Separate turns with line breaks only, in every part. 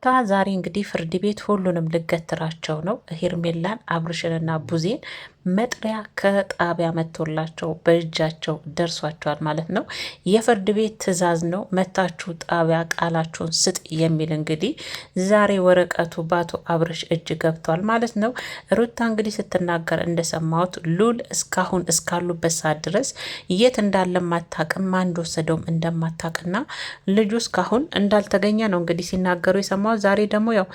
ሩታ ዛሬ እንግዲህ ፍርድ ቤት ሁሉንም ልገትራቸው ነው። ሄርሜላን አብርሽንና ቡዜን መጥሪያ ከጣቢያ መጥቶላቸው በእጃቸው ደርሷቸዋል ማለት ነው። የፍርድ ቤት ትዕዛዝ ነው። መታችሁ ጣቢያ ቃላችሁን ስጥ የሚል እንግዲህ ዛሬ ወረቀቱ በአቶ አብርሽ እጅ ገብቷል ማለት ነው። ሩታ እንግዲህ ስትናገር እንደሰማሁት ሉል እስካሁን እስካሉበት ሰዓት ድረስ የት እንዳለ ማታቅም ማን እንደወሰደውም እንደማታቅና ልጁ እስካሁን እንዳልተገኘ ነው እንግዲህ ሲናገሩ የሰማሁት። ዛሬ ደግሞ ያው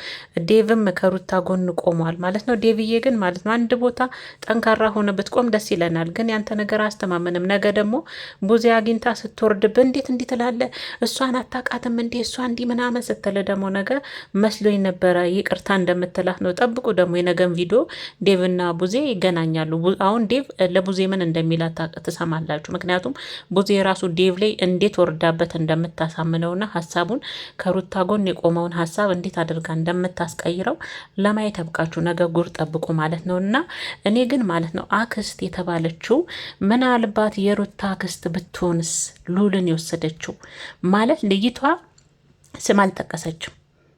ዴቭም ከሩታ ጎን ቆሟል ማለት ነው። ዴቭዬ ግን ማለት ነው አንድ ቦታ ጠንካራ ሆነ ብትቆም ደስ ይለናል። ግን ያንተ ነገር አስተማመንም። ነገ ደግሞ ቡዜ አግኝታ ስትወርድብህ እንዴት እንዲህ ትላለህ? እሷን አታውቃትም እንዴ? እሷ እንዲህ ምናምን ስትል ደግሞ ነገ መስሎኝ ነበረ ይቅርታ እንደምትላት ነው። ጠብቁ ደግሞ የነገን ቪዲዮ ዴቭና ቡዜ ይገናኛሉ። አሁን ዴቭ ለቡዜ ምን እንደሚላት ትሰማላችሁ። ምክንያቱም ቡዜ ራሱ ዴቭ ላይ እንዴት ወርዳበት እንደምታሳምነውና ሀሳቡን ከሩታ ጎን የቆመውን ሀሳብ እንዴት አድርጋ እንደምታስቀይረው ለማየት ያብቃችሁ። ነገ ጉር ጠብቁ ማለት ነው። እና እኔ ግን ማለት ነው አክስት የተባለችው ምናልባት የሩታ አክስት ብትሆንስ ሉልን የወሰደችው ማለት ልይቷ ስም አልጠቀሰችም።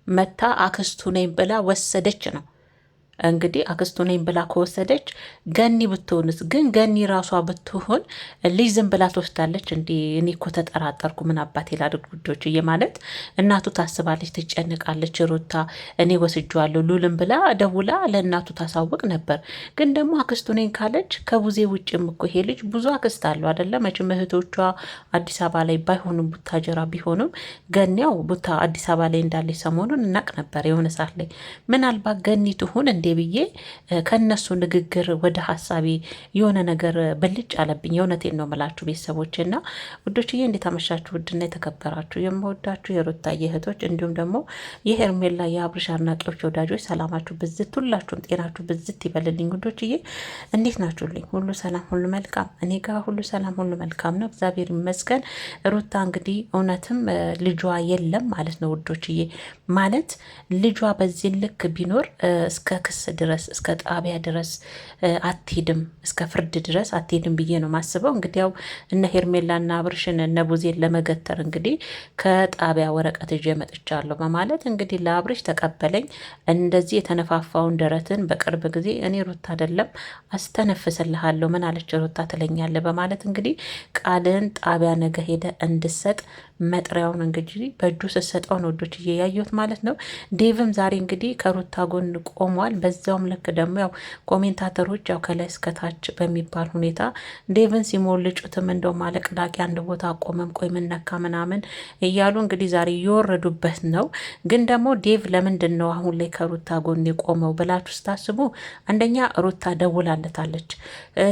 መታ አክስቱ ነኝ ብላ ወሰደች ነው እንግዲህ አክስቱ ነኝ ብላ ከወሰደች ገኒ ብትሆንስ? ግን ገኒ ራሷ ብትሆን ልጅ ዝም ብላ ትወስዳለች እንዲ? እኔ እኮ ተጠራጠርኩ። ምን አባቴ ላድርግ ውዶች? ማለት እናቱ ታስባለች፣ ትጨንቃለች። ሩታ እኔ ወስጄዋለሁ ሉልን ብላ ደውላ ለእናቱ ታሳውቅ ነበር። ግን ደግሞ አክስቱ ነኝ ካለች ከቡዜ ውጭም እኮ ይሄ ልጅ ብዙ አክስት አለው አደለ? መቼም እህቶቿ አዲስ አበባ ላይ ባይሆኑም ቡታጀራ ቢሆኑም ገኒያው አዲስ አበባ ላይ እንዳለች ሰሞኑን እናቅ ነበር የሆነ ሰዓት ላይ። ምናልባት ገኒ ትሁን እንዴ ብዬ ከነሱ ንግግር ወደ ሀሳቤ የሆነ ነገር ብልጭ አለብኝ። የእውነቴን ነው የምላችሁ ቤተሰቦችና ውዶችዬ፣ እንዴት አመሻችሁ? ውድና የተከበራችሁ የምወዳችሁ የሩታዬ እህቶች እንዲሁም ደግሞ የሄርሜላ የአብርሽ አድናቂዎች ወዳጆች ሰላማችሁ ብዝት፣ ሁላችሁም ጤናችሁ ብዝት ይበልልኝ። ውዶችዬ እንዴት ናችሁልኝ? ሁሉ ሰላም ሁሉ መልካም? እኔ ጋር ሁሉ ሰላም ሁሉ መልካም ነው፣ እግዚአብሔር ይመስገን። ሩታ እንግዲህ እውነትም ልጇ የለም ማለት ነው ውዶችዬ። ማለት ልጇ በዚህ ልክ ቢኖር እስከ ክስ ድረስ እስከ ጣቢያ ድረስ አትሄድም፣ እስከ ፍርድ ድረስ አትሄድም ብዬ ነው ማስበው። እንግዲህ ያው እነ ሄርሜላና አብርሽን እነ ቡዜን ለመገተር እንግዲህ ከጣቢያ ወረቀት ይዤ መጥቻለሁ በማለት እንግዲህ ለአብርሽ ተቀበለኝ እንደዚህ የተነፋፋውን ደረትን በቅርብ ጊዜ እኔ ሩታ አይደለም አስተነፍስልሃለሁ ምን አለች ሩታ ትለኛለህ በማለት እንግዲህ ቃልን ጣቢያ ነገ ሄደ እንድሰጥ መጥሪያውን እንግዲህ በእጁ ስሰጠው ነው ወዶች እያየሁት ማለት ነው። ዴቭም ዛሬ እንግዲህ ከሩታ ጎን ቆሟል። በዛውም ልክ ደግሞ ያው ኮሜንታተሮች ያው ከላይ እስከታች በሚባል ሁኔታ ዴቭን ሲሞልጩትም እንደው ማለቅላቂ አንድ ቦታ ቆመም ቆይ ምነካ ምናምን እያሉ እንግዲህ ዛሬ እየወረዱበት ነው። ግን ደግሞ ዴቭ ለምንድን ነው አሁን ላይ ከሩታ ጎን የቆመው ብላችሁ ስታስቡ አንደኛ ሩታ ደውላለታለች፣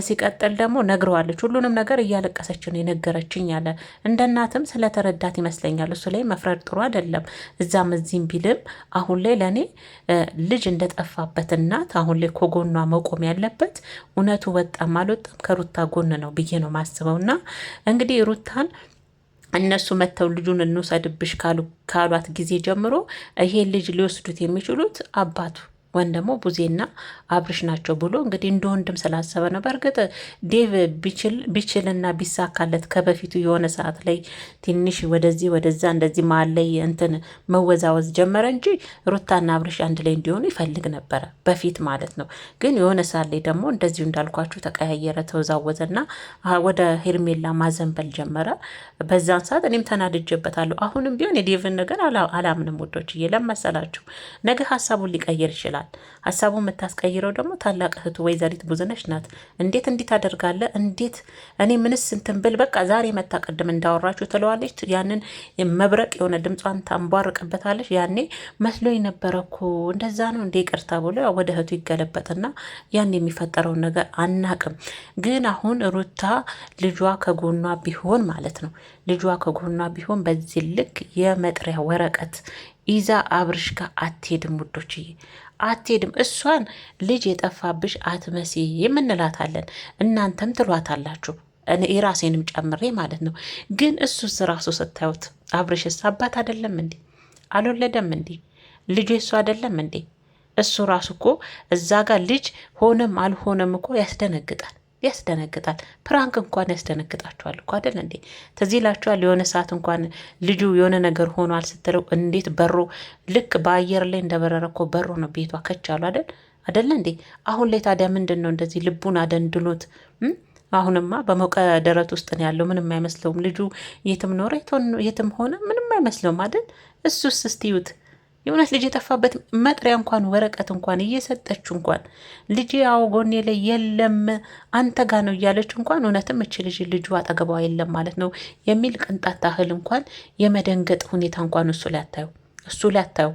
ሲቀጥል ደግሞ ነግረዋለች። ሁሉንም ነገር እያለቀሰች ነው የነገረችኝ ያለ እንደ እናትም ስለተረዳት ይመስለኛል። እሱ ላይ መፍረድ ጥሩ አይደለም። እዛም እዚህም ቢልም አሁን ላይ ለእኔ ልጅ እንደጠፋበት እናት አሁን ላይ ከጎኗ መቆም ያለበት እውነቱ ወጣም አልወጣም ከሩታ ጎን ነው ብዬ ነው ማስበው። እና እንግዲህ ሩታን እነሱ መጥተው ልጁን እንውሰድብሽ ካሏት ጊዜ ጀምሮ ይሄ ልጅ ሊወስዱት የሚችሉት አባቱ ወይም ደግሞ ቡዜና አብርሽ ናቸው ብሎ እንግዲህ እንደ ወንድም ስላሰበ ነው። በእርግጥ ዴቭ ቢችልና ቢሳካለት ከበፊቱ የሆነ ሰዓት ላይ ትንሽ ወደዚህ ወደዛ እንደዚህ መሀል ላይ እንትን መወዛወዝ ጀመረ እንጂ ሩታና አብርሽ አንድ ላይ እንዲሆኑ ይፈልግ ነበረ በፊት ማለት ነው። ግን የሆነ ሰዓት ላይ ደግሞ እንደዚሁ እንዳልኳችሁ ተቀያየረ፣ ተወዛወዘና ወደ ሄርሜላ ማዘንበል ጀመረ። በዛን ሰዓት እኔም ተናድጄበታለሁ። አሁንም ቢሆን የዴቭን ነገር አላምንም ውዶች። ለመሰላችሁ ነገ ሀሳቡን ሊቀይር ይችላል። ሀሳቡ የምታስቀይረው ደግሞ ታላቅ እህቱ ወይዘሪት ብዙነሽ ናት። እንዴት እንዲት አደርጋለ እንዴት እኔ ምንስ እንትን ብል በቃ ዛሬ መታቀድም እንዳወራችሁ ትለዋለች። ያንን መብረቅ የሆነ ድምጿን ታንቧርቅበታለች። ያኔ መስሎኝ ነበረ እኮ እንደዛ ነው እንዴ ቅርታ ብሎ ወደ እህቱ ይገለበጥና ያን የሚፈጠረውን ነገር አናቅም። ግን አሁን ሩታ ልጇ ከጎኗ ቢሆን ማለት ነው ልጇ ከጎኗ ቢሆን በዚህ ልክ የመጥሪያ ወረቀት ይዛ አብርሽ ጋር አትሄድም ውዶችዬ፣ አትሄድም። እሷን ልጅ የጠፋብሽ አትመሲ የምንላታለን፣ እናንተም ትሏታላችሁ፣ የራሴንም ጨምሬ ማለት ነው። ግን እሱስ ራሱ ስታዩት አብርሽስ አባት አይደለም እንዴ? አልወለደም እንዴ? ልጁ እሱ አይደለም እንዴ? እሱ ራሱ እኮ እዛ ጋር ልጅ ሆነም አልሆነም እኮ ያስደነግጣል። ያስደነግጣል። ፕራንክ እንኳን ያስደነግጣችኋል እኮ አይደል እንዴ? ትዝ ይላችኋል የሆነ ሰዓት እንኳን ልጁ የሆነ ነገር ሆኗል ስትለው እንዴት በሮ ልክ በአየር ላይ እንደበረረ እኮ በሮ ነው ቤቷ ከቻሉ አይደለ እንዴ? አሁን ላይ ታዲያ ምንድን ነው እንደዚህ ልቡን አደንድኖት? አሁንማ በሞቀ ደረት ውስጥ ነው ያለው። ምንም አይመስለውም ልጁ። የትም ኖረ የትም ሆነ ምንም አይመስለውም አይደል? እሱስ እስቲዩት የእውነት ልጅ የጠፋበት መጥሪያ እንኳን ወረቀት እንኳን እየሰጠችው እንኳን ልጅ ያው ጎኔ ላይ የለም አንተ ጋ ነው እያለች እንኳን እውነትም እች ልጁ አጠገቧ የለም ማለት ነው የሚል ቅንጣት ታህል እንኳን የመደንገጥ ሁኔታ እንኳን እሱ ላይ አታዩ።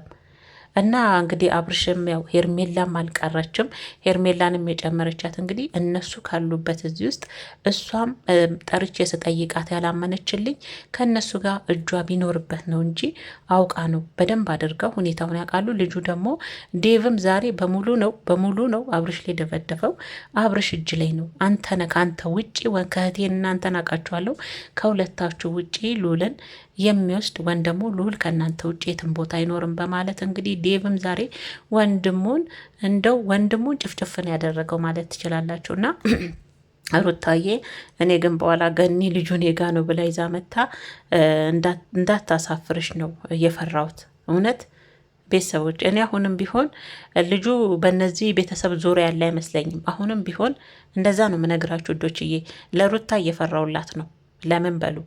እና እንግዲህ አብርሽም ያው ሄርሜላም አልቀረችም። ሄርሜላንም የጨመረቻት እንግዲህ እነሱ ካሉበት እዚህ ውስጥ እሷም ጠርቼ ስጠይቃት ያላመነችልኝ ከእነሱ ጋር እጇ ቢኖርበት ነው እንጂ አውቃ ነው። በደንብ አድርገው ሁኔታውን ያውቃሉ። ልጁ ደግሞ ዴቭም ዛሬ በሙሉ ነው አብርሽ ላይ ደበደፈው። አብርሽ እጅ ላይ ነው። አንተነ ከአንተ ውጭ ከእህቴን እናንተን አውቃችኋለሁ ከሁለታችሁ ውጭ ሉልን የሚወስድ ወይም ደግሞ ልዑል ከእናንተ ውጭ የትም ቦታ አይኖርም በማለት እንግዲህ ዴቭም ዛሬ ወንድሙን ጭፍጭፍን ያደረገው ማለት ትችላላችሁ። እና ሩታዬ እኔ ግን በኋላ ገኒ ልጁን የጋ ነው ብላ ይዛ መታ እንዳታሳፍርሽ ነው እየፈራሁት እውነት ቤተሰቦች። እኔ አሁንም ቢሆን ልጁ በነዚህ ቤተሰብ ዙሪያ ያለ አይመስለኝም። አሁንም ቢሆን እንደዛ ነው የምነግራችሁ ዶችዬ። ለሩታ እየፈራውላት ነው። ለምን በሉ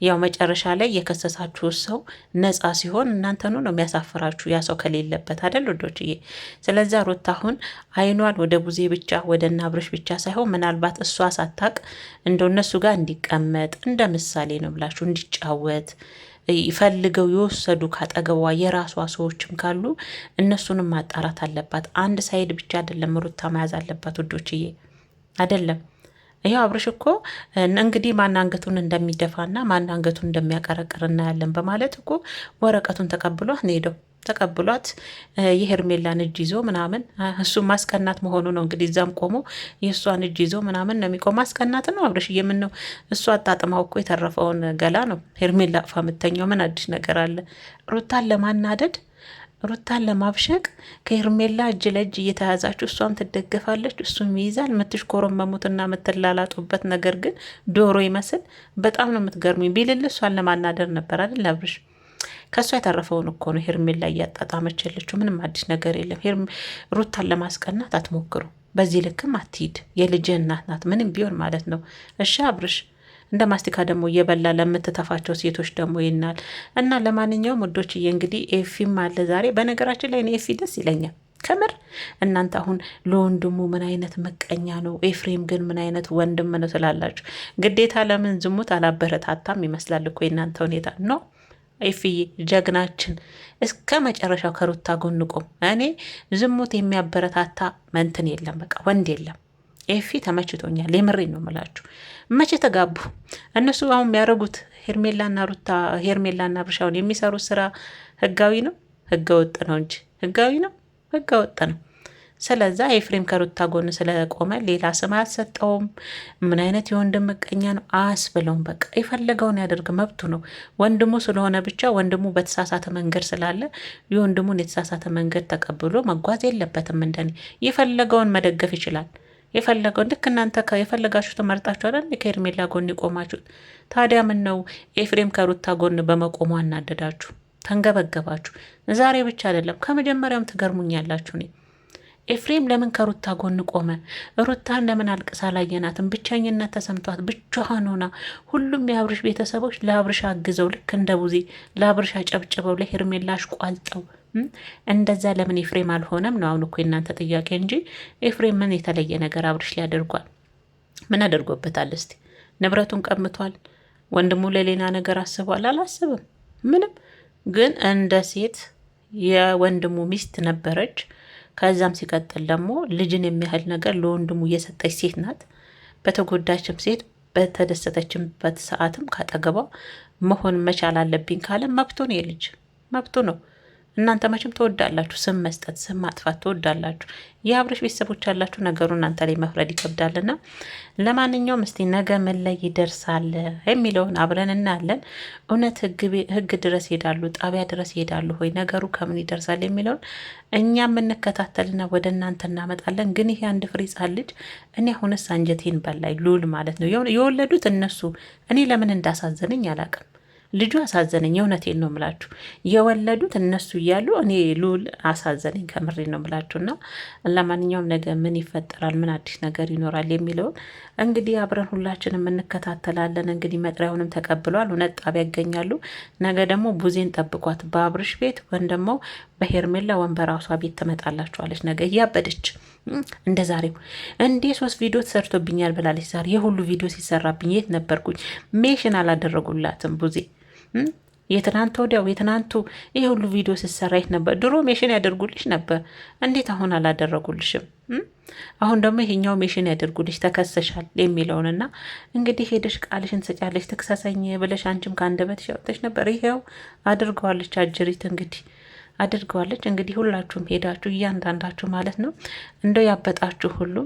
ያው መጨረሻ ላይ የከሰሳችሁ ሰው ነጻ ሲሆን እናንተኑ ነው የሚያሳፍራችሁ፣ ያ ሰው ከሌለበት አይደል ወዶችዬ። ስለዚህ ሩታ አሁን አይኗን ወደ ቡዜ ብቻ ወደ እነ አብርሽ ብቻ ሳይሆን ምናልባት እሷ ሳታቅ እንደው እነሱ ጋር እንዲቀመጥ እንደ ምሳሌ ነው ብላችሁ እንዲጫወት ይፈልገው የወሰዱ ካጠገቧ የራሷ ሰዎችም ካሉ እነሱንም ማጣራት አለባት። አንድ ሳይድ ብቻ አይደለም ሩታ መያዝ አለባት ወዶችዬ፣ አይደለም ይሄው አብርሽ እኮ እንግዲህ ማን አንገቱን እንደሚደፋና ማን አንገቱን እንደሚያቀረቅር እናያለን በማለት እኮ ወረቀቱን ተቀብሏት ሄደው ተቀብሏት የሄርሜላን እጅ ይዞ ምናምን እሱ ማስቀናት መሆኑ ነው እንግዲህ። እዛም ቆሞ የእሷን እጅ ይዞ ምናምን ነው የሚቆም። ማስቀናት ነው አብርሽ። የምነው እሱ አጣጥማው እኮ የተረፈውን ገላ ነው ሄርሜላ አቅፋ የምተኛው። ምን አዲስ ነገር አለ? ሩታን ለማናደድ ሩታን ለማብሸቅ ከሄርሜላ እጅ ለእጅ እየተያዛችሁ እሷም ትደገፋለች እሱም ይይዛል። የምትሽኮረመሙትና የምትላላጡበት ነገር ግን ዶሮ ይመስል በጣም ነው የምትገርሙኝ። ቢልል እሷን ለማናደር ነበር አይደል አብርሽ? ከእሷ የተረፈውን እኮ ነው ሄርሜላ እያጣጣመች ያለችው። ምንም አዲስ ነገር የለም። ሩታን ለማስቀናት አትሞክሩ። በዚህ ልክም አትሂድ። የልጅ እናት ናት ምንም ቢሆን ማለት ነው። እሺ አብርሽ እንደ ማስቲካ ደግሞ እየበላ ለምትተፋቸው ሴቶች ደግሞ ይናል። እና ለማንኛውም ወዶችዬ እንግዲህ ኤፊም አለ ዛሬ። በነገራችን ላይ ኤፊ ደስ ይለኛል ከምር። እናንተ አሁን ለወንድሙ ምን አይነት ምቀኛ ነው፣ ኤፍሬም ግን ምን አይነት ወንድም ነው ትላላችሁ። ግዴታ ለምን ዝሙት አላበረታታም ይመስላል እኮ የእናንተ ሁኔታ ነው። ኤፍዬ ጀግናችን እስከ መጨረሻው ከሩታ ጎን ቆም። እኔ ዝሙት የሚያበረታታ መንትን የለም፣ በቃ ወንድ የለም። ኤፊ ተመችቶኛል። የምሬን ነው የምላችሁ። መቼ ተጋቡ እነሱ? አሁን የሚያደርጉት ሄርሜላና ብርሻውን የሚሰሩት ስራ ህጋዊ ነው? ህገ ወጥ ነው እንጂ ህጋዊ ነው? ህገ ወጥ ነው። ስለዛ ኤፍሬም ከሩታ ጎን ስለቆመ ሌላ ስም አልሰጠውም። ምን አይነት የወንድም ምቀኛ ነው አያስብለውም። በቃ የፈለገውን ያደርግ መብቱ ነው። ወንድሙ ስለሆነ ብቻ ወንድሙ በተሳሳተ መንገድ ስላለ የወንድሙን የተሳሳተ መንገድ ተቀብሎ መጓዝ የለበትም። እንደኔ የፈለገውን መደገፍ ይችላል። የፈለገውን ልክ እናንተ የፈለጋችሁ ተመርጣችሁ አይደል ከሄርሜላ ጎን የቆማችሁት። ታዲያ ምን ነው ኤፍሬም ከሩታ ጎን በመቆሙ አናደዳችሁ፣ ተንገበገባችሁ? ዛሬ ብቻ አይደለም ከመጀመሪያውም ትገርሙኛላችሁ። እኔ ኤፍሬም ለምን ከሩታ ጎን ቆመ? ሩታን ለምን አልቅሳ ላየናትም? ብቸኝነት ተሰምቷት ብቻዋን ሆና ሁሉም የአብርሽ ቤተሰቦች ለአብርሽ አግዘው ልክ እንደ ቡዜ ለአብርሽ አጨብጭበው ለሄርሜላ አሽቋልጠው እንደዛ ለምን ኤፍሬም አልሆነም ነው አሁን እኮ የእናንተ ጥያቄ እንጂ ኤፍሬም ምን የተለየ ነገር አብርሽ ላይ አድርጓል? ምን አድርጎበታል? እስቲ ንብረቱን ቀምቷል? ወንድሙ ለሌላ ነገር አስቧል? አላስብም ምንም። ግን እንደ ሴት የወንድሙ ሚስት ነበረች። ከዛም ሲቀጥል ደግሞ ልጅን የሚያህል ነገር ለወንድሙ እየሰጠች ሴት ናት። በተጎዳችም ሴት በተደሰተችበት ሰዓትም ካጠገቧ መሆን መቻል አለብኝ ካለ መብቱ ነው። የልጅ መብቱ ነው። እናንተ መቼም ትወዳላችሁ፣ ስም መስጠት፣ ስም ማጥፋት ትወዳላችሁ። የአብርሽ ቤተሰቦች ያላችሁ ነገሩ እናንተ ላይ መፍረድ ይከብዳልና፣ ለማንኛውም እስቲ ነገ ምን ላይ ይደርሳል የሚለውን አብረን እናያለን። እውነት ህግ ድረስ ይሄዳሉ፣ ጣቢያ ድረስ ይሄዳሉ ሆይ ነገሩ ከምን ይደርሳል የሚለውን እኛ የምንከታተልና ወደ እናንተ እናመጣለን። ግን ይሄ አንድ ፍሬ ሕፃን ልጅ እኔ አሁንስ አንጀቴን በላይ ሉል ማለት ነው። የወለዱት እነሱ እኔ ለምን እንዳሳዘነኝ አላውቅም። ልጁ አሳዘነኝ። የእውነቴን ነው ምላችሁ። የወለዱት እነሱ እያሉ እኔ ሉል አሳዘነኝ። ከምሬ ነው ምላችሁ። እና ለማንኛውም ነገ ምን ይፈጠራል፣ ምን አዲስ ነገር ይኖራል የሚለውን እንግዲህ አብረን ሁላችንም እንከታተላለን። እንግዲህ መጥሪያውንም ተቀብሏል። እውነት ጣቢያ ያገኛሉ። ነገ ደግሞ ቡዜን ጠብቋት፣ በአብርሽ ቤት ወይም ደግሞ በሄርሜላ ወይም በራሷ ቤት ትመጣላችኋለች። ነገ እያበደች እንደ ዛሬው እንዴ 3 ቪዲዮ ተሰርቶብኛል ብላለች። ዛሬ የሁሉ ቪዲዮ ሲሰራብኝ የት ነበርኩኝ? ሜሽን አላደረጉላትም ቡዜ የትናንት ወዲያው የትናንቱ ይሄ ሁሉ ቪዲዮ ሲሰራ የት ነበር? ድሮ ሜሽን ያደርጉልሽ ነበር። እንዴት አሁን አላደረጉልሽም? አሁን ደግሞ ይሄኛው ሜሽን ያደርጉልሽ ተከሰሻል የሚለውንና እንግዲህ ሄደሽ ቃልሽን ትሰጫለሽ። ትክሰሰኝ ብለሽ አንቺም ከአንደበትሽ ያወጣሽ ነበር። ይሄው አድርገዋለች። አጅሪት እንግዲህ አድርገዋለች። እንግዲህ ሁላችሁም ሄዳችሁ እያንዳንዳችሁ ማለት ነው እንደው ያበጣችሁ ሁሉ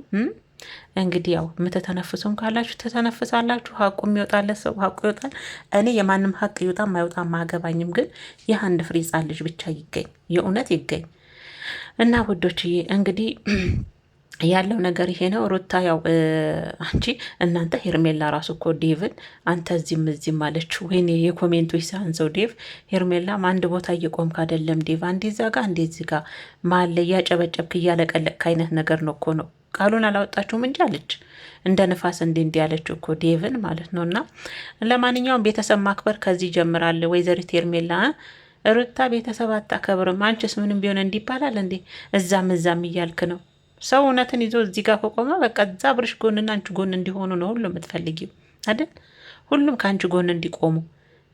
እንግዲህ ያው የምትተነፍሱም ካላችሁ ተተነፍሳላችሁ። ሀቁ የሚወጣለት ሰው ሀቁ ይወጣል። እኔ የማንም ሀቅ ይወጣም አይወጣም አያገባኝም። ግን ይህ አንድ ፍሬ ሕፃን ልጅ ብቻ ይገኝ፣ የእውነት ይገኝ እና ውዶችዬ እንግዲህ ያለው ነገር ይሄ ነው። ሩታ ያው አንቺ እናንተ ሄርሜላ ራሱ እኮ ዴቭን አንተ እዚህም አለችው። ወይኔ የኮሜንቱ ይሳንሰው ዴቭ ሄርሜላም አንድ ቦታ እየቆምክ አይደለም ዴቭ፣ አንዴ እዛ ጋ አንዴ እዚህ ጋ መሀል ላይ እያጨበጨብክ እያለቀለቅክ አይነት ነገር ነው እኮ ነው። ቃሉን አላወጣችሁም እንጂ አለች እንደ ንፋስ እንዲ ያለችው እኮ ዴቭን ማለት ነው። እና ለማንኛውም ቤተሰብ ማክበር ከዚህ ይጀምራል። ወይዘሪት ሄርሜላ ሩታ ቤተሰብ አታከብርም። አንቺስ ምንም ቢሆን እንዲባላል እንዴ? እዛም እያልክ ነው። ሰው እውነትን ይዞ እዚህ ጋር ከቆመ በቃ እዛ አብርሽ ጎንና አንቺ ጎን እንዲሆኑ ነው ሁሉ የምትፈልጊው አይደል? ሁሉም ከአንቺ ጎን እንዲቆሙ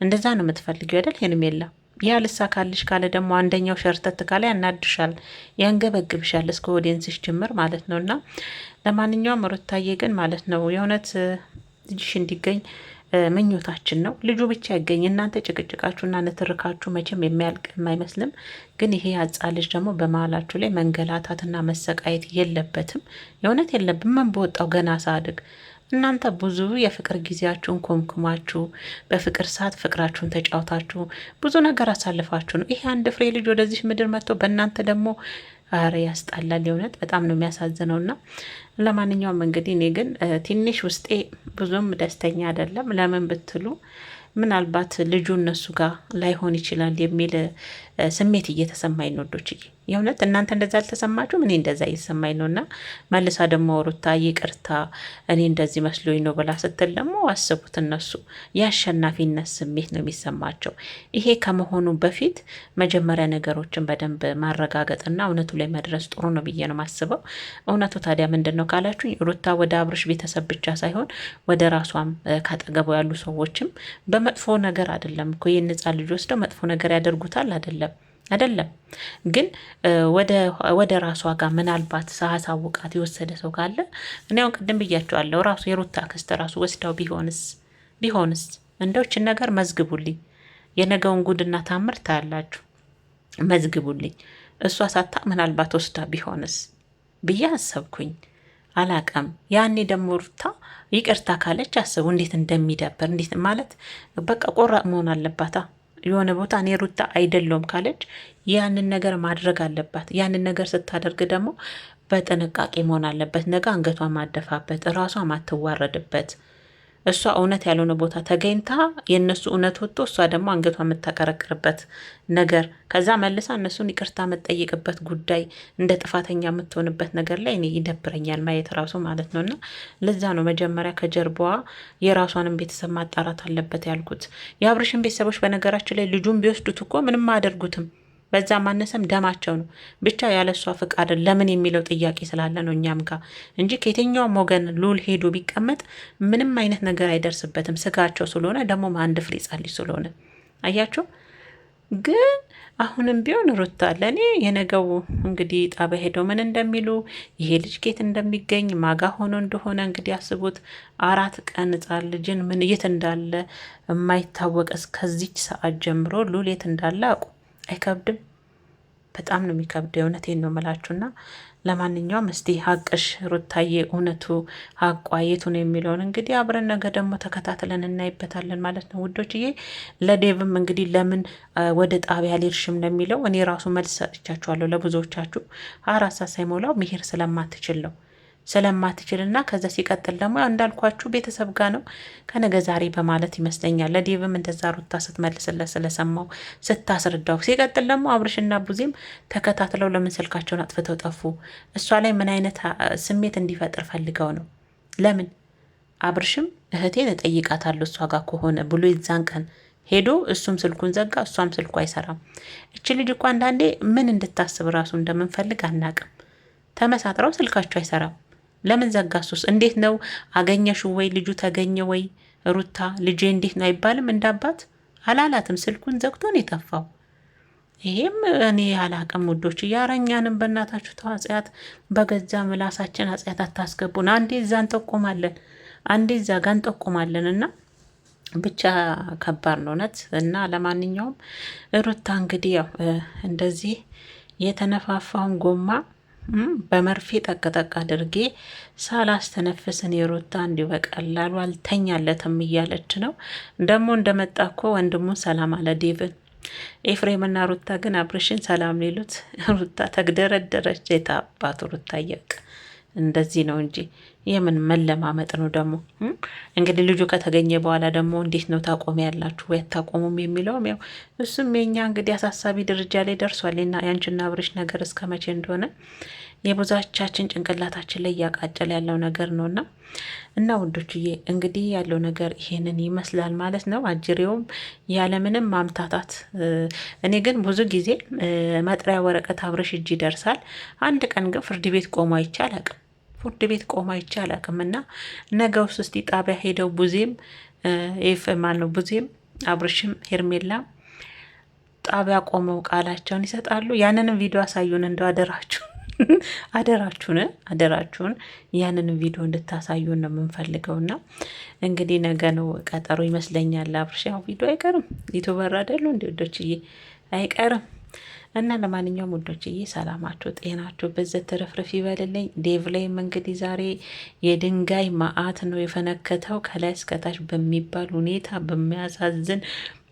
እንደዛ ነው የምትፈልጊው አይደል? ሄርሜላ ያ ልሳካልሽ ካለ ደግሞ አንደኛው ሸርተት ካለ ያናድሻል፣ ያንገበግብሻል እስከ ኦዲየንስሽ ጭምር ማለት ነው። እና ለማንኛውም ሩታዬ ግን ማለት ነው የእውነት ልጅሽ እንዲገኝ ምኞታችን ነው። ልጁ ብቻ ይገኝ። እናንተ ጭቅጭቃችሁና ንትርካችሁ መቼም የሚያልቅ አይመስልም። ግን ይሄ ሕፃን ልጅ ደግሞ በመሀላችሁ ላይ መንገላታትና መሰቃየት የለበትም። የእውነት የለብም። ምን በወጣው ገና ሳድግ እናንተ ብዙ የፍቅር ጊዜያችሁን ኮምኩማችሁ በፍቅር ሰዓት ፍቅራችሁን ተጫውታችሁ ብዙ ነገር አሳልፋችሁ ነው ይሄ አንድ ፍሬ ልጅ ወደዚህ ምድር መጥቶ በእናንተ ደግሞ አረ ያስጣላል። የእውነት በጣም ነው የሚያሳዝነው። እና ለማንኛውም እንግዲህ እኔ ግን ትንሽ ውስጤ ብዙም ደስተኛ አይደለም። ለምን ብትሉ ምናልባት ልጁ እነሱ ጋር ላይሆን ይችላል የሚል ስሜት እየተሰማኝ ነው ወዶችዬ። የእውነት እናንተ እንደዛ አልተሰማችሁም? እኔ እንደዛ እየተሰማኝ ነው። እና መልሳ ደግሞ ሩታ ይቅርታ እኔ እንደዚህ መስሎኝ ነው ብላ ስትል ደግሞ አስቡት፣ እነሱ የአሸናፊነት ስሜት ነው የሚሰማቸው። ይሄ ከመሆኑ በፊት መጀመሪያ ነገሮችን በደንብ ማረጋገጥና እውነቱ ላይ መድረስ ጥሩ ነው ብዬ ነው ማስበው። እውነቱ ታዲያ ምንድን ነው ካላችሁኝ ሩታ ወደ አብርሽ ቤተሰብ ብቻ ሳይሆን ወደ ራሷም ካጠገቡ ያሉ ሰዎችም በመጥፎ ነገር አይደለም እኮ ይህን ሕፃን ልጅ ወስደው መጥፎ ነገር ያደርጉታል አይደለም ግን ወደ ራሷ ጋር ምናልባት ሳሳውቃት የወሰደ ሰው ካለ እኔ አሁን ቅድም ብያቸዋለሁ። ራሱ የሩታ ክስት ራሱ ወስዳው ቢሆንስ እንደውችን ነገር መዝግቡልኝ። የነገውን ጉድና ታምር ታያላችሁ። መዝግቡልኝ። እሷ ሳታ ምናልባት ወስዳ ቢሆንስ ብዬ አሰብኩኝ። አላቀም። ያኔ ደግሞ ሩታ ይቅርታ ካለች አስቡ እንዴት እንደሚደበር። እንዴት ማለት በቃ ቆራጥ መሆን አለባታ። የሆነ ቦታ እኔ ሩታ አይደለውም ካለች ያንን ነገር ማድረግ አለባት። ያንን ነገር ስታደርግ ደግሞ በጥንቃቄ መሆን አለበት። ነገ አንገቷ ማደፋበት፣ እራሷ ማትዋረድበት፣ እሷ እውነት ያልሆነ ቦታ ተገኝታ የእነሱ እውነት ወጥቶ እሷ ደግሞ አንገቷ የምታቀረቅርበት ነገር፣ ከዛ መልሳ እነሱን ይቅርታ የምትጠይቅበት ጉዳይ፣ እንደ ጥፋተኛ የምትሆንበት ነገር ላይ እኔ ይደብረኛል ማየት ራሱ ማለት ነው። እና ለዛ ነው መጀመሪያ ከጀርባዋ የራሷንም ቤተሰብ ማጣራት አለበት ያልኩት። የአብርሽን ቤተሰቦች በነገራችን ላይ ልጁን ቢወስዱት እኮ ምንም አያደርጉትም። በዛ ማነሰም ደማቸው ነው። ብቻ ያለሷ ፍቃድ ለምን የሚለው ጥያቄ ስላለ ነው እኛም ጋር እንጂ ከየትኛውም ወገን ሉል ሄዶ ቢቀመጥ ምንም አይነት ነገር አይደርስበትም። ስጋቸው ስለሆነ ደግሞ አንድ ፍሬ ሕፃን ልጅ ስለሆነ አያቸው። ግን አሁንም ቢሆን ሩታ ለእኔ የነገው እንግዲህ ጣቢያ ሄደው ምን እንደሚሉ ይሄ ልጅ ኬት እንደሚገኝ ማጋ ሆኖ እንደሆነ እንግዲህ አስቡት። 4 ቀን ሕፃን ልጅን ምን የት እንዳለ የማይታወቅ እስከዚች ሰዓት ጀምሮ ሉል የት እንዳለ አቁ አይከብድም? በጣም ነው የሚከብደው። እውነቴን ነው የምላችሁና ለማንኛውም እስቲ ሀቅሽ ሩታዬ እውነቱ ሀቋ የቱ ነው የሚለውን እንግዲህ አብረን ነገ ደግሞ ተከታትለን እናይበታለን ማለት ነው ውዶችዬ። ለዴቭም እንግዲህ ለምን ወደ ጣቢያ አልሄድሽም ለሚለው እኔ ራሱ መልስ ሰጥቻችኋለሁ። ለብዙዎቻችሁ 24 ሰዓት ሳይሞላው መሄድ ስለማትችልና ከዛ ሲቀጥል ደግሞ እንዳልኳችሁ ቤተሰብ ጋር ነው ከነገ ዛሬ በማለት ይመስለኛል። ለዴቭም እንደዛ ሩታ ስትመልስለት ስለሰማው ስታስረዳው፣ ሲቀጥል ደግሞ አብርሽና ቡዜም ተከታትለው ለምን ስልካቸውን አጥፍተው ጠፉ? እሷ ላይ ምን አይነት ስሜት እንዲፈጥር ፈልገው ነው? ለምን አብርሽም እህቴን እጠይቃታለሁ እሷ ጋር ከሆነ ብሎ የዛን ቀን ሄዶ እሱም ስልኩን ዘጋ፣ እሷም ስልኩ አይሰራም። እች ልጅ እኮ አንዳንዴ ምን እንድታስብ ራሱ እንደምንፈልግ አናቅም። ተመሳጥረው ስልካቸው አይሰራም። ለምን ዘጋሱስ? እንዴት ነው አገኘሹ ወይ ልጁ ተገኘ ወይ ሩታ ልጄ እንዴት ነው አይባልም? እንዳባት አላላትም። ስልኩን ዘግቶ ነው የጠፋው። ይሄም እኔ አላቅም ውዶች። እያረኛንም በእናታችሁ ተዋጽያት በገዛ ምላሳችን አጽያት አታስገቡን። አንዴ እዛ እንጠቆማለን፣ አንዴ እዛ ጋ እንጠቆማለን እና ብቻ ከባድ ነው እውነት። እና ለማንኛውም ሩታ እንግዲህ ያው እንደዚህ የተነፋፋውን ጎማ በመርፌ ጠቅጠቅ አድርጌ ሳላስተነፍስን የሩታ እንዲሁ በቀላሉ አልተኛለትም እያለች ነው። ደግሞ እንደመጣ እኮ ወንድሙ ሰላም አለ ዴቭን። ኤፍሬምና ሩታ ግን አብርሽን ሰላም ሊሉት ሩታ ተግደረደረች። የታባቱ ሩታ እያቅ እንደዚህ ነው እንጂ የምን መለማመጥ ነው ደግሞ። እንግዲህ ልጁ ከተገኘ በኋላ ደግሞ እንዴት ነው ታቆሚ ያላችሁ ወይ አታቆሙም የሚለውም ያው እሱም የኛ እንግዲህ አሳሳቢ ደረጃ ላይ ደርሷል። ና ያንቺና አብርሽ ነገር እስከ መቼ እንደሆነ የብዙዎቻችን ጭንቅላታችን ላይ እያቃጨል ያለው ነገር ነውና እና ውዶችዬ እንግዲህ ያለው ነገር ይሄንን ይመስላል ማለት ነው። አጅሬውም ያለምንም ማምታታት። እኔ ግን ብዙ ጊዜ መጥሪያ ወረቀት አብርሽ እጅ ይደርሳል። አንድ ቀን ግን ፍርድ ቤት ቆሞ አይቼ አላቅም። ፍርድ ቤት ቆማ ይቻል አቅምና ነገ ውስጥ እስቲ ጣቢያ ሄደው ቡዜም ቡዜም አብርሽም ሄርሜላ ጣቢያ ቆመው ቃላቸውን ይሰጣሉ። ያንንም ቪዲዮ አሳዩን እንደው አደራችሁን ያንንም ቪዲዮ እንድታሳዩን ነው የምንፈልገውና እንግዲህ ነገ ነው ቀጠሮ ይመስለኛል። አብርሽ ያው ቪዲዮ አይቀርም፣ ዩቲዩበር አይደሉ እንዴ ወዶችዬ፣ አይቀርም። እና ለማንኛውም ውዶችዬ ሰላማችሁ ጤናችሁ በዘት ተረፍረፍ ይበልልኝ። ዴቭ ላይም እንግዲህ ዛሬ የድንጋይ ማአት ነው የፈነከተው ከላይ እስከታች በሚባል ሁኔታ፣ በሚያሳዝን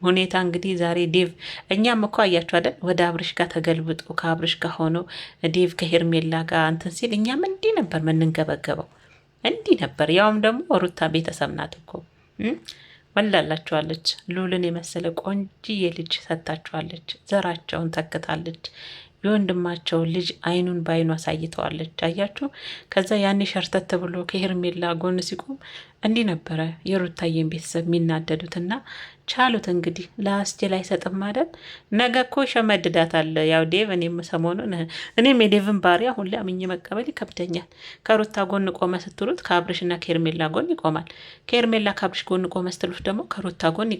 ሁኔታ እንግዲህ ዛሬ ዴቭ እኛም እኮ አያችሁ አይደል ወደ አብርሽ ጋር ተገልብጦ ከአብርሽ ጋር ሆኖ ዴቭ ከሄርሜላ ጋር እንትን ሲል እኛም እንዲህ ነበር ምንንገበገበው፣ እንዲህ ነበር። ያውም ደግሞ ሩታ ቤተሰብ ናት እኮ ወላላችኋለች። ሉልን የመሰለ ቆንጅዬ ልጅ ሰጥታችኋለች። ዘራቸውን ተክታለች። የወንድማቸውን ልጅ አይኑን በአይኑ አሳይተዋለች። አያችሁ። ከዛ ያኔ ሸርተት ብሎ ከሄርሜላ ጎን ሲቆም እንዲህ ነበረ የሩታዬን ቤተሰብ የሚናደዱትና ቻሉት። እንግዲህ ለአስችል አይሰጥም አይደል? ነገ እኮ ሸመድዳታል። ያው ዴቭ እኔም የዴቭን ባህሪ አሁን ላይ አምኜ መቀበል ይከብደኛል። ከሩታ ጎን ቆመ ስትሉት ከአብርሽና ከሄርሜላ ጎን ይቆማል። ከሄርሜላ ከአብርሽ ጎን ቆመ ስትሉት ደግሞ ከሩታ ጎን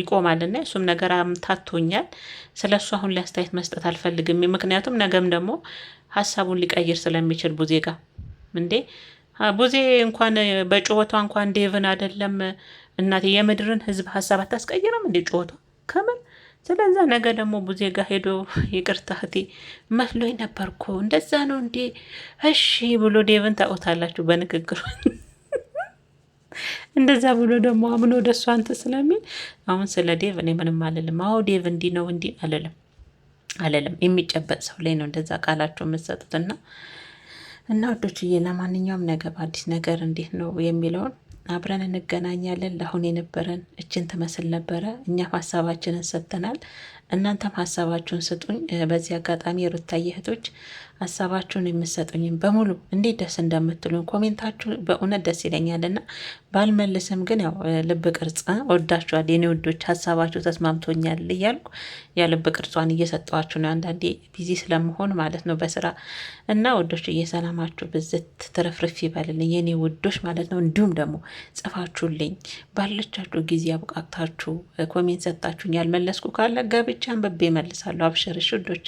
ይቆማልና እሱም ነገር አምታቶኛል። ስለ እሱ አሁን ላይ አስተያየት መስጠት አልፈልግም። ምክንያቱም ነገም ደግሞ ሀሳቡን ሊቀይር ስለሚችል ቡዜ ጋር እንዴ ቡዜ እንኳን በጩኸቷ እንኳን ዴቭን አይደለም እናቴ የምድርን ሕዝብ ሀሳብ አታስቀይርም እንዴ ጩኸቷ ከምር። ስለዛ ነገ ደግሞ ቡዜ ጋር ሄዶ ይቅርታ እህቴ መስሎኝ ነበርኩ እንደዛ ነው እንዴ እሺ ብሎ ዴቭን ታውታላችሁ በንግግሩ እንደዛ ብሎ ደግሞ አምኖ ደሷ አንተ ስለሚል አሁን ስለ ዴቭ እኔ ምንም አልልም። አዎ ዴቭ እንዲህ ነው እንዲህ አልልም። የሚጨበጥ ሰው ላይ ነው እንደዛ ቃላቸው የምትሰጡትና እና ወዶችዬ ለማንኛውም ነገ በአዲስ ነገር እንዴት ነው የሚለውን አብረን እንገናኛለን። ለአሁን የነበረን እችን ትመስል ነበረ። እኛም ሀሳባችንን ሰጥተናል። እናንተም ሀሳባችሁን ስጡኝ። በዚህ አጋጣሚ የሩታዬ እህቶች ሀሳባችሁን የምሰጡኝም በሙሉ እንዴት ደስ እንደምትሉን ኮሜንታችሁ በእውነት ደስ ይለኛልና ባልመልስም ግን ያው ልብ ቅርጽ ወዳችኋል የኔ ውዶች፣ ሀሳባችሁ ተስማምቶኛል እያልኩ የልብ ቅርጿን እየሰጠዋችሁ ነው። አንዳንዴ ቢዚ ስለመሆን ማለት ነው በስራ እና ውዶች እየሰላማችሁ ብዝት ትርፍርፍ ይበልልኝ የኔ ውዶች ማለት ነው። እንዲሁም ደግሞ ጽፋችሁልኝ ባለቻችሁ ጊዜ አብቃቅታችሁ ኮሜንት ሰጣችሁኝ ያልመለስኩ ካለ ገብቻ አንብቤ መልሳለሁ። አብሽርሽ ውዶች።